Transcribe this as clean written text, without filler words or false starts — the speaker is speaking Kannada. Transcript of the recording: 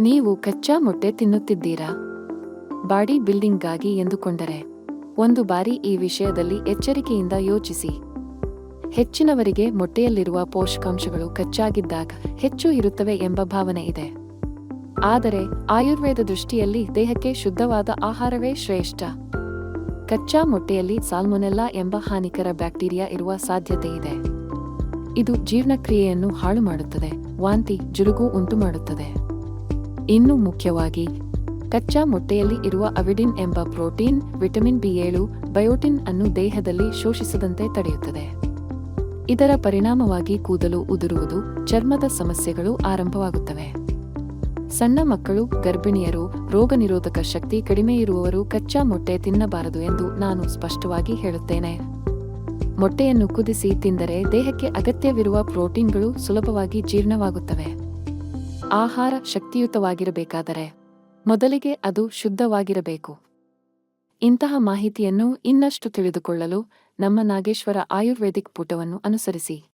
ನೀವು ಕಚ್ಚಾ ಮೊಟ್ಟೆ ತಿನ್ನುತ್ತಿದ್ದೀರಾ? ಬಾಡಿ ಬಿಲ್ಡಿಂಗ್ಗಾಗಿ ಎಂದುಕೊಂಡರೆ ಒಂದು ಬಾರಿ ಈ ವಿಷಯದಲ್ಲಿ ಎಚ್ಚರಿಕೆಯಿಂದ ಯೋಚಿಸಿ. ಹೆಚ್ಚಿನವರಿಗೆ ಮೊಟ್ಟೆಯಲ್ಲಿರುವ ಪೋಷಕಾಂಶಗಳು ಕಚ್ಚಾಗಿದ್ದಾಗ ಹೆಚ್ಚು ಇರುತ್ತವೆ ಎಂಬ ಭಾವನೆ ಇದೆ. ಆದರೆ ಆಯುರ್ವೇದ ದೃಷ್ಟಿಯಲ್ಲಿ ದೇಹಕ್ಕೆ ಶುದ್ಧವಾದ ಆಹಾರವೇ ಶ್ರೇಷ್ಠ. ಕಚ್ಚಾ ಮೊಟ್ಟೆಯಲ್ಲಿ ಸಾಲ್ಮೊನೆಲ್ಲಾ ಎಂಬ ಹಾನಿಕರ ಬ್ಯಾಕ್ಟೀರಿಯಾ ಇರುವ ಸಾಧ್ಯತೆ ಇದೆ. ಇದು ಜೀರ್ಣಕ್ರಿಯೆಯನ್ನು ಹಾಳು ಮಾಡುತ್ತದೆ, ವಾಂತಿ, ಜುರುಗು ಉಂಟುಮಾಡುತ್ತದೆ. ಇನ್ನು ಮುಖ್ಯವಾಗಿ ಕಚ್ಚಾ ಮೊಟ್ಟೆಯಲ್ಲಿ ಇರುವ ಅವಿಡಿನ್ ಎಂಬ ಪ್ರೋಟೀನ್ ವಿಟಮಿನ್ ಬಿ7 ಬಯೋಟಿನ್ ಅನ್ನು ದೇಹದಲ್ಲಿ ಶೋಷಿಸದಂತೆ ತಡೆಯುತ್ತದೆ. ಇದರ ಪರಿಣಾಮವಾಗಿ ಕೂದಲು ಉದುರುವುದು, ಚರ್ಮದ ಸಮಸ್ಯೆಗಳು ಆರಂಭವಾಗುತ್ತವೆ. ಸಣ್ಣ ಮಕ್ಕಳು, ಗರ್ಭಿಣಿಯರು, ರೋಗನಿರೋಧಕ ಶಕ್ತಿ ಕಡಿಮೆಯಿರುವವರು ಕಚ್ಚಾ ಮೊಟ್ಟೆ ತಿನ್ನಬಾರದು ಎಂದು ನಾನು ಸ್ಪಷ್ಟವಾಗಿ ಹೇಳುತ್ತೇನೆ. ಮೊಟ್ಟೆಯನ್ನು ಕುದಿಸಿ ತಿಂದರೆ ದೇಹಕ್ಕೆ ಅಗತ್ಯವಿರುವ ಪ್ರೋಟೀನ್ಗಳು ಸುಲಭವಾಗಿ ಜೀರ್ಣವಾಗುತ್ತವೆ. ಆಹಾರ ಶಕ್ತಿಯುತವಾಗಿರಬೇಕಾದರೆ ಮೊದಲಿಗೆ ಅದು ಶುದ್ಧವಾಗಿರಬೇಕು. ಇಂತಹ ಮಾಹಿತಿಯನ್ನು ಇನ್ನಷ್ಟು ತಿಳಿದುಕೊಳ್ಳಲು ನಮ್ಮ ನಾಗೇಶ್ವರ ಆಯುರ್ವೇದಿಕ್ ಪುಟವನ್ನು ಅನುಸರಿಸಿ.